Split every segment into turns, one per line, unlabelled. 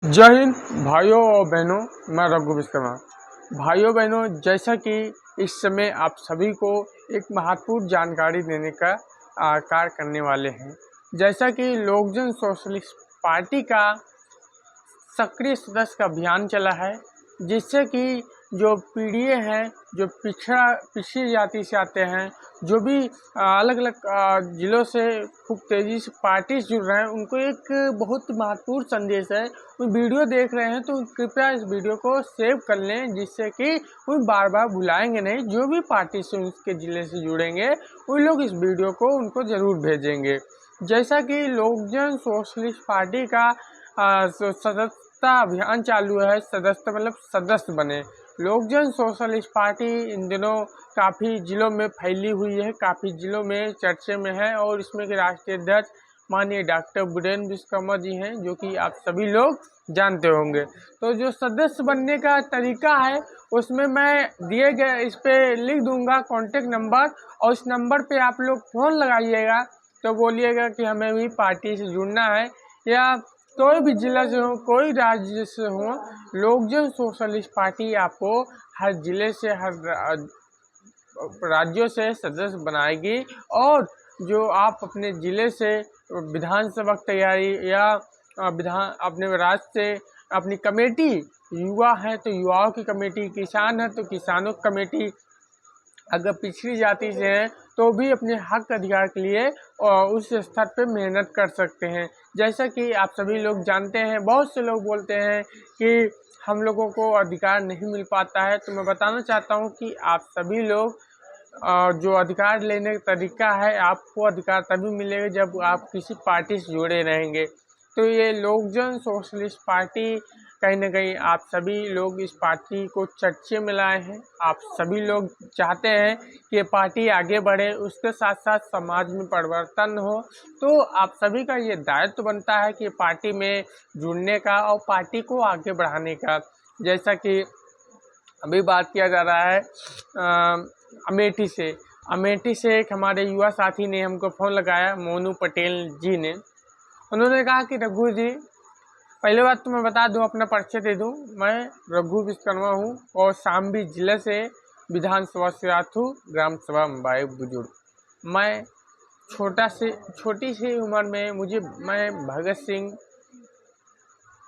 जय हिंद भाइयों और बहनों। मैं रघु विश्वकर्मा। भाइयों बहनों, जैसा कि इस समय आप सभी को एक महत्वपूर्ण जानकारी देने का कार्य करने वाले हैं। जैसा कि लोक जन सोशलिस्ट पार्टी का सक्रिय सदस्य का अभियान चला है, जिससे कि जो पीढ़ियाँ हैं, जो पिछड़ी जाति से आते हैं, जो भी अलग अलग ज़िलों से खूब तेज़ी से पार्टी से जुड़ रहे हैं, उनको एक बहुत महत्वपूर्ण संदेश है। वो वीडियो देख रहे हैं तो कृपया इस वीडियो को सेव कर लें, जिससे कि वो बार बार भुलाएंगे नहीं। जो भी पार्टी से उसके ज़िले से जुड़ेंगे, उन लोग इस वीडियो को उनको ज़रूर भेजेंगे। जैसा कि लोक जन सोशलिस्ट पार्टी का सदस्यता अभियान चालू है। सदस्यता मतलब सदस्य बने। लोक जन सोशलिस्ट पार्टी इन दिनों काफ़ी ज़िलों में फैली हुई है, काफ़ी ज़िलों में चर्चे में है, और इसमें के राष्ट्रीय अध्यक्ष माननीय डॉक्टर बुडेन विश्वकर्मा जी हैं, जो कि आप सभी लोग जानते होंगे। तो जो सदस्य बनने का तरीका है, उसमें मैं दिए गए इस पे लिख दूंगा कॉन्टेक्ट नंबर, और इस नंबर पे आप लोग फ़ोन लगाइएगा तो बोलिएगा कि हमें भी पार्टी से जुड़ना है, या कोई भी जिला से हो, कोई राज्य से हो। लोक जन सोशलिस्ट पार्टी आपको हर जिले से, हर राज्यों से सदस्य बनाएगी। और जो आप अपने ज़िले से विधानसभा की तैयारी, या अपने राज्य से अपनी कमेटी, युवा हैं तो युवाओं की कमेटी, किसान हैं तो किसानों की कमेटी, अगर पिछड़ी जाति से हैं तो भी अपने हक अधिकार के लिए उस स्तर पे मेहनत कर सकते हैं। जैसा कि आप सभी लोग जानते हैं, बहुत से लोग बोलते हैं कि हम लोगों को अधिकार नहीं मिल पाता है, तो मैं बताना चाहता हूं कि आप सभी लोग जो अधिकार लेने का तरीका है, आपको अधिकार तभी मिलेगा जब आप किसी पार्टी से जुड़े रहेंगे। तो ये लोक जन सोशलिस्ट पार्टी, कहीं ना कहीं आप सभी लोग इस पार्टी को चर्चे में लाए हैं। आप सभी लोग चाहते हैं कि ये पार्टी आगे बढ़े, उसके साथ साथ समाज में परिवर्तन हो। तो आप सभी का ये दायित्व बनता है कि पार्टी में जुड़ने का और पार्टी को आगे बढ़ाने का। जैसा कि अभी बात किया जा रहा है अमेठी से एक हमारे युवा साथी ने हमको फ़ोन लगाया, मोनू पटेल जी ने। उन्होंने कहा कि रघु जी, पहले बात तो मैं बता दूं, अपना परिचय दे दूं, मैं रघु विश्वकर्मा हूं और शामली जिले से विधानसभा से आता हूँ, ग्राम सभा अंबाई बुजुर्ग। मैं छोटी सी उम्र में मैं भगत सिंह,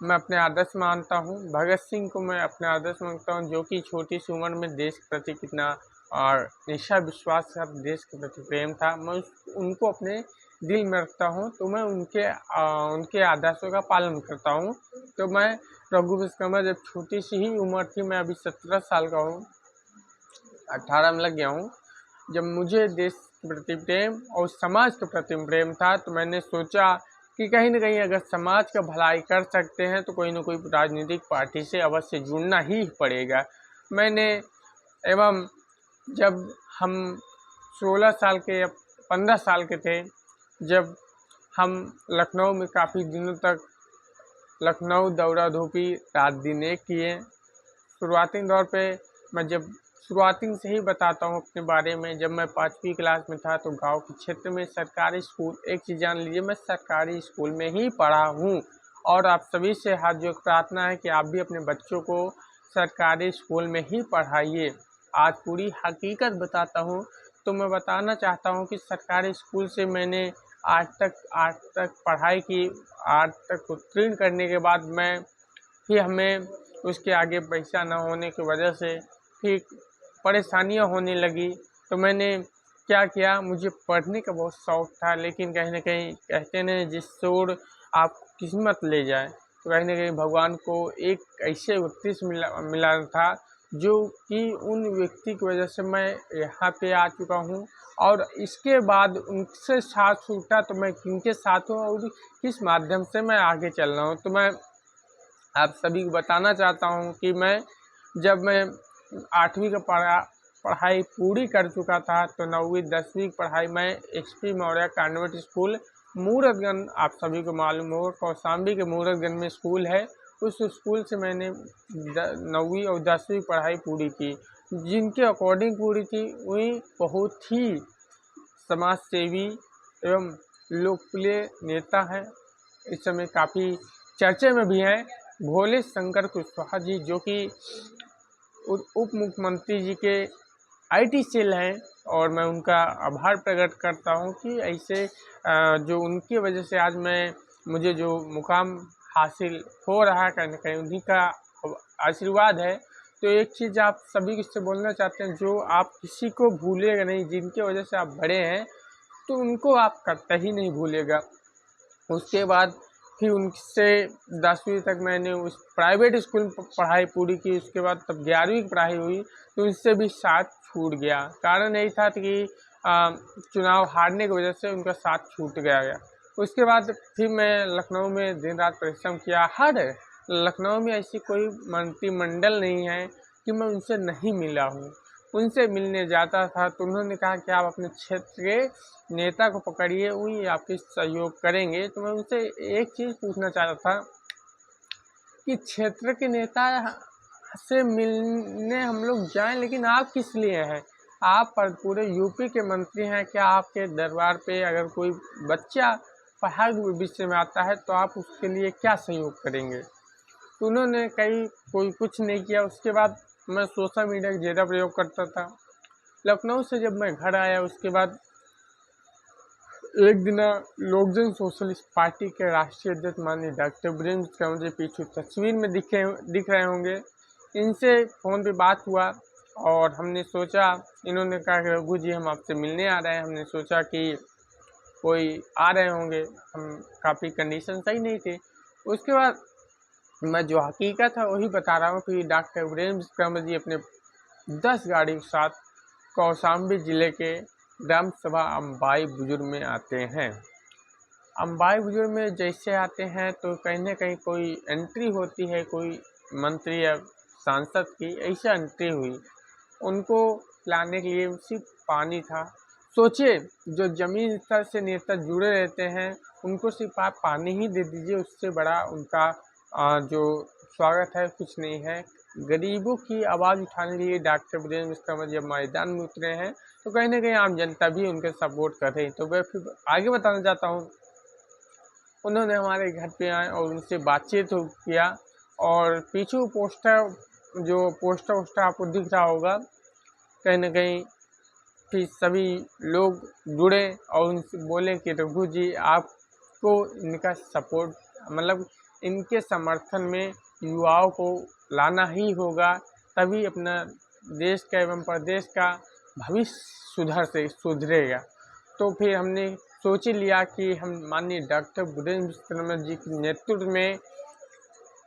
मैं अपने आदर्श मानता हूँ। भगत सिंह को मैं अपने आदर्श मानता हूँ, जो कि छोटी सी उम्र में देश के प्रति कितना और निष्ठा विश्वास के साथ देश के प्रति प्रेम था। मैं उनको अपने दिल में रखता हूँ, तो मैं उनके आदर्शों का पालन करता हूँ। तो मैं रघु विश्वकर्मा, जब छोटी सी ही उम्र थी, मैं अभी 17 साल का हूँ, 18 में लग गया हूँ, जब मुझे देश के प्रति प्रेम और समाज के प्रति प्रेम था, तो मैंने सोचा कि कहीं ना कहीं अगर समाज का भलाई कर सकते हैं तो कोई ना कोई राजनीतिक पार्टी से अवश्य जुड़ना ही पड़ेगा। मैंने एवं जब हम 16 साल के या 15 साल के थे, जब हम लखनऊ में काफ़ी दिनों तक लखनऊ दौड़ा धूपी रात दिन एक किए। शुरुआती दौर पे शुरुआती से ही बताता हूँ अपने बारे में। जब मैं 5वीं क्लास में था तो गांव के क्षेत्र में सरकारी स्कूल, एक चीज़ जान लीजिए, मैं सरकारी स्कूल में ही पढ़ा हूँ। और आप सभी से हाथ जोड़ प्रार्थना है कि आप भी अपने बच्चों को सरकारी स्कूल में ही पढ़ाइए। आज पूरी हकीकत बताता हूँ, तो मैं बताना चाहता हूँ कि सरकारी स्कूल से मैंने आज तक पढ़ाई की। आज तक उत्तीर्ण करने के बाद फिर हमें उसके आगे पैसा न होने की वजह से फिर परेशानियां होने लगी। तो मैंने क्या किया, मुझे पढ़ने का बहुत शौक़ था, लेकिन कहीं ना कहीं कहते हैं जिस ओर आप किस्मत ले जाए, तो कहीं ना कहीं भगवान को एक ऐसे व्यक्ति से मिला था, जो कि उन व्यक्ति की वजह से मैं यहाँ पे आ चुका हूँ। और इसके बाद उनसे साथ छूटा तो मैं किनके साथ हूँ और किस माध्यम से मैं आगे चल रहा हूँ। तो मैं आप सभी को बताना चाहता हूँ कि जब मैं 8वीं का पढ़ाई पूरी कर चुका था, तो 9वीं 10वीं की पढ़ाई मैं HP Maurya convent school Muratganj, आप सभी को मालूम हो, कौशाम्बी के मूरतगंज में स्कूल है, उस स्कूल से मैंने 9वीं और 10वीं पढ़ाई पूरी की। जिनके अकॉर्डिंग पूरी थी, वही बहुत ही समाज सेवी एवं लोकप्रिय नेता हैं, इस समय काफ़ी चर्चे में भी हैं, भोले शंकर कुशवाहा जी, जो कि उप मुख्यमंत्री जी के आईटी सेल हैं, और मैं उनका आभार प्रकट करता हूं कि ऐसे जो उनकी वजह से आज मुझे जो मुकाम हासिल हो रहा है, कहीं ना कहीं उन्हीं का आशीर्वाद है। तो एक चीज़ आप सभी से बोलना चाहते हैं, जो आप किसी को भूलेगा नहीं, जिनके वजह से आप बड़े हैं, तो उनको आप कतई नहीं भूलेगा। उसके बाद फिर उनसे 10वीं तक मैंने उस प्राइवेट स्कूल में पढ़ाई पूरी की। उसके बाद तब 11वीं की पढ़ाई हुई, तो उनसे भी साथ छूट गया। कारण यही था कि चुनाव हारने की वजह से उनका साथ छूट गया। उसके बाद फिर मैं लखनऊ में दिन रात परिश्रम किया। हर लखनऊ में ऐसी कोई मंत्रिमंडल नहीं है कि मैं उनसे नहीं मिला हूँ। उनसे मिलने जाता था तो उन्होंने कहा कि आप अपने क्षेत्र के नेता को पकड़िए, वही आपके सहयोग करेंगे। तो मैं उनसे एक चीज़ पूछना चाहता था कि क्षेत्र के नेता से मिलने हम लोग जाएं, लेकिन आप किस लिए हैं? आप पूरे यूपी के मंत्री हैं। क्या आपके दरबार पे अगर कोई बच्चा पढ़ाई विषय में आता है तो आप उसके लिए क्या सहयोग करेंगे? तो उन्होंने कोई कुछ नहीं किया। उसके बाद मैं सोशल मीडिया का ज़्यादा प्रयोग करता था। लखनऊ से जब मैं घर आया, उसके बाद एक दिन लोकजन सोशलिस्ट पार्टी के राष्ट्रीय अध्यक्ष माननीय डॉक्टर वीरेंद्र का मुझे पीछे तस्वीर में दिख रहे होंगे। इनसे फ़ोन पे बात हुआ और हमने सोचा, इन्होंने कहा कि रघु जी हम आपसे मिलने आ रहे हैं। हमने सोचा कि कोई आ रहे होंगे, हम काफ़ी कंडीशन सही नहीं थे। उसके बाद मैं जो हकीकत है वही बता रहा हूँ कि डॉक्टर वीरेंद्र कंवर जी अपने 10 गाड़ी के साथ कौशाम्बी ज़िले के ग्राम सभा अंबाई बुजुर्ग में आते हैं। अंबाई बुजुर्ग में जैसे आते हैं तो कहीं ना कहीं कोई एंट्री होती है, कोई मंत्री या सांसद की, ऐसे एंट्री हुई। उनको लाने के लिए सिर्फ पानी था। सोचिए, जो जमीन स्तर से नेता जुड़े रहते हैं, उनको सिर्फ आप पानी ही दे दीजिए, उससे बड़ा उनका जो स्वागत है कुछ नहीं है। गरीबों की आवाज़ उठाने के लिए डॉक्टर वीरेंद्र कंवर जब मैदान में उतरे हैं, तो कहीं ना कहीं आम जनता भी उनके सपोर्ट कर रही है। तो मैं फिर आगे बताना चाहता हूँ, उन्होंने हमारे घर पे आए और उनसे बातचीत किया, और पीछे पोस्टर वोस्टर आपको दिख रहा होगा, कहीं ना कहीं फिर सभी लोग जुड़े और उनसे बोले कि रघु जी आपको इनका सपोर्ट, मतलब इनके समर्थन में युवाओं को लाना ही होगा, तभी अपना देश का एवं प्रदेश का भविष्य सुधरेगा। तो फिर हमने सोच ही लिया कि हम माननीय डॉक्टर वीरेंद्र कंवर जी के नेतृत्व में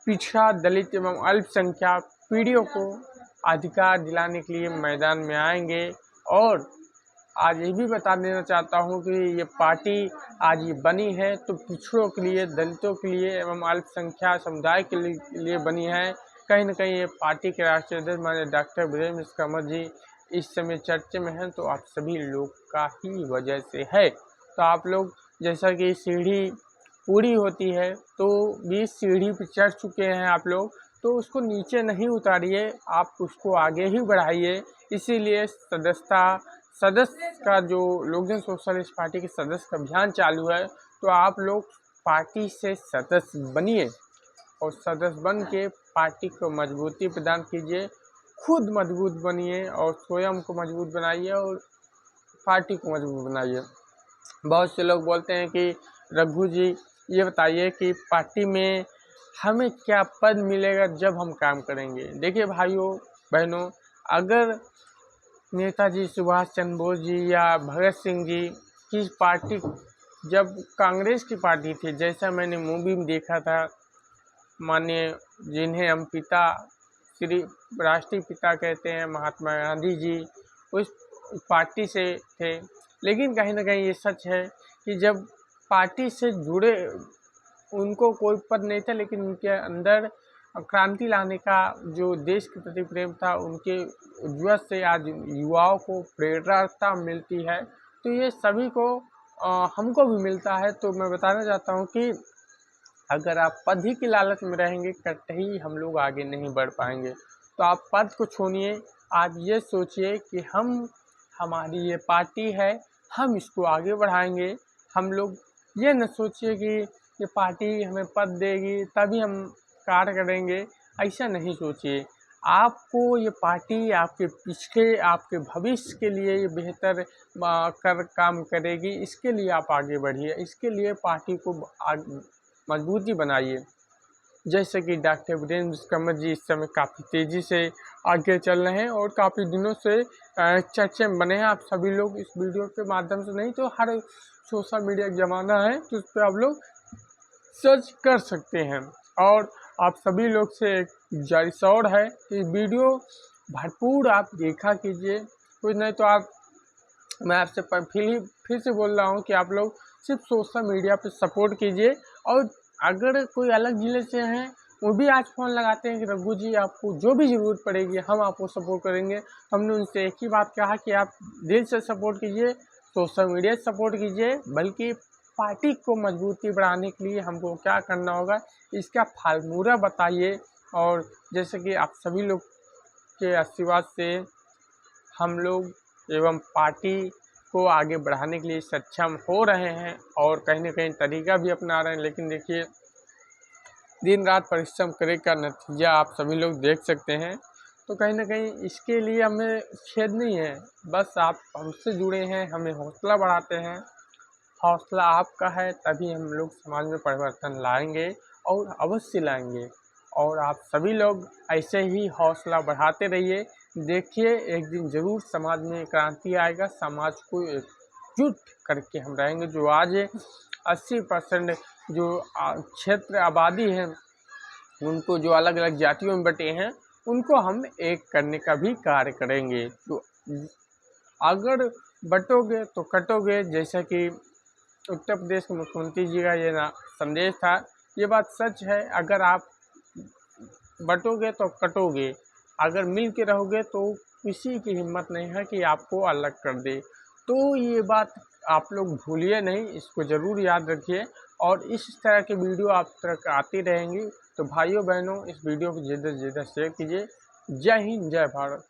पिछड़ा, दलित एवं अल्पसंख्यक पीढ़ियों को अधिकार दिलाने के लिए मैदान में आएंगे। और आज ये भी बता देना चाहता हूँ कि ये पार्टी आज ये बनी है तो पिछड़ों के लिए, दलितों के लिए एवं अल्पसंख्यक समुदाय के लिए बनी है। कहीं ना कहीं ये पार्टी के राष्ट्रीय अध्यक्ष माननीय डॉक्टर वीरेंद्र कंवर जी इस समय चर्चे में हैं, तो आप सभी लोग का ही वजह से है। तो आप लोग, जैसा कि सीढ़ी पूरी होती है तो 20 सीढ़ी पर चढ़ चुके हैं आप लोग, तो उसको नीचे नहीं उतारिए, आप उसको आगे ही बढ़ाइए। इसीलिए सदस्य का जो लोकजन सोशलिस्ट पार्टी के सदस्य का अभियान चालू है, तो आप लोग पार्टी से सदस्य बनिए और सदस्य बन के पार्टी को मजबूती प्रदान कीजिए। खुद मजबूत बनिए और स्वयं को मजबूत बनाइए और पार्टी को मजबूत बनाइए। बहुत से लोग बोलते हैं कि रघु जी ये बताइए कि पार्टी में हमें क्या पद मिलेगा जब हम काम करेंगे। देखिए भाइयों बहनों, अगर नेताजी सुभाष चंद्र बोस जी या भगत सिंह जी की पार्टी जब कांग्रेस की पार्टी थी, जैसा मैंने मूवी में देखा था, माननीय जिन्हें हम पिता, श्री राष्ट्रीय पिता कहते हैं, महात्मा गांधी जी उस पार्टी से थे। लेकिन कहीं ना कहीं ये सच है कि जब पार्टी से जुड़े, उनको कोई पद नहीं था, लेकिन उनके अंदर क्रांति लाने का जो देश के प्रति प्रेम था, उनके वजह से आज युवाओं को प्रेरणा मिलती है। तो ये सभी को हमको भी मिलता है। तो मैं बताना चाहता हूँ कि अगर आप पद ही की लालच में रहेंगे, कतई हम लोग आगे नहीं बढ़ पाएंगे। तो आप पद को छोड़िए, आज ये सोचिए कि हमारी ये पार्टी है, हम इसको आगे बढ़ाएंगे। हम लोग ये न सोचिए कि ये पार्टी हमें पद देगी तभी हम कार्य करेंगे, ऐसा नहीं सोचिए। आपको ये पार्टी आपके पिछले आपके भविष्य के लिए ये बेहतर कर काम करेगी, इसके लिए आप आगे बढ़िए, इसके लिए पार्टी को मजबूती बनाइए। जैसे कि डॉक्टर वीरेंद्र विश्वकर्मा जी इस समय काफ़ी तेज़ी से आगे चल रहे हैं और काफ़ी दिनों से चर्चे में बने हैं। आप सभी लोग इस वीडियो के माध्यम से, नहीं तो हर सोशल मीडिया का ज़माना है तो उस पर आप लोग सर्च कर सकते हैं। और आप सभी लोग से एक गुजारिश और है कि वीडियो भरपूर आप देखा कीजिए। कुछ नहीं तो आप, मैं आपसे फिर से बोल रहा हूँ कि आप लोग सिर्फ सोशल मीडिया पे सपोर्ट कीजिए। और अगर कोई अलग ज़िले से हैं वो भी आज फ़ोन लगाते हैं कि रघु जी आपको जो भी ज़रूरत पड़ेगी हम आपको सपोर्ट करेंगे। हमने उनसे एक ही बात कहा कि आप दिल से सपोर्ट कीजिए, सोशल मीडिया से सपोर्ट कीजिए, बल्कि पार्टी को मजबूती बढ़ाने के लिए हमको क्या करना होगा इसका फार्मूला बताइए। और जैसे कि आप सभी लोग के आशीर्वाद से हम लोग एवं पार्टी को आगे बढ़ाने के लिए सक्षम हो रहे हैं और कहीं ना कहीं तरीका भी अपना रहे हैं। लेकिन देखिए, दिन रात परिश्रम करने का नतीजा आप सभी लोग देख सकते हैं। तो कहीं ना कहीं इसके लिए हमें खेद नहीं है, बस आप हमसे जुड़े हैं, हमें हौसला बढ़ाते हैं। हौसला आपका है तभी हम लोग समाज में परिवर्तन लाएंगे और अवश्य लाएंगे। और आप सभी लोग ऐसे ही हौसला बढ़ाते रहिए। देखिए, एक दिन ज़रूर समाज में क्रांति आएगा, समाज को एकजुट करके हम रहेंगे। जो आज 80% जो क्षेत्र आबादी है, उनको जो अलग अलग जातियों में बटे हैं, उनको हम एक करने का भी कार्य करेंगे। तो अगर बटोगे तो कटोगे, जैसा कि उत्तर प्रदेश के मुख्यमंत्री जी का ये संदेश था। ये बात सच है, अगर आप बटोगे तो कटोगे, अगर मिल के रहोगे तो किसी की हिम्मत नहीं है कि आपको अलग कर दे। तो ये बात आप लोग भूलिए नहीं, इसको ज़रूर याद रखिए। और इस तरह के वीडियो आप तक आती रहेंगी। तो भाइयों बहनों, इस वीडियो को ज़्यादा से ज़्यादा शेयर कीजिए। जय हिंद, जय भारत।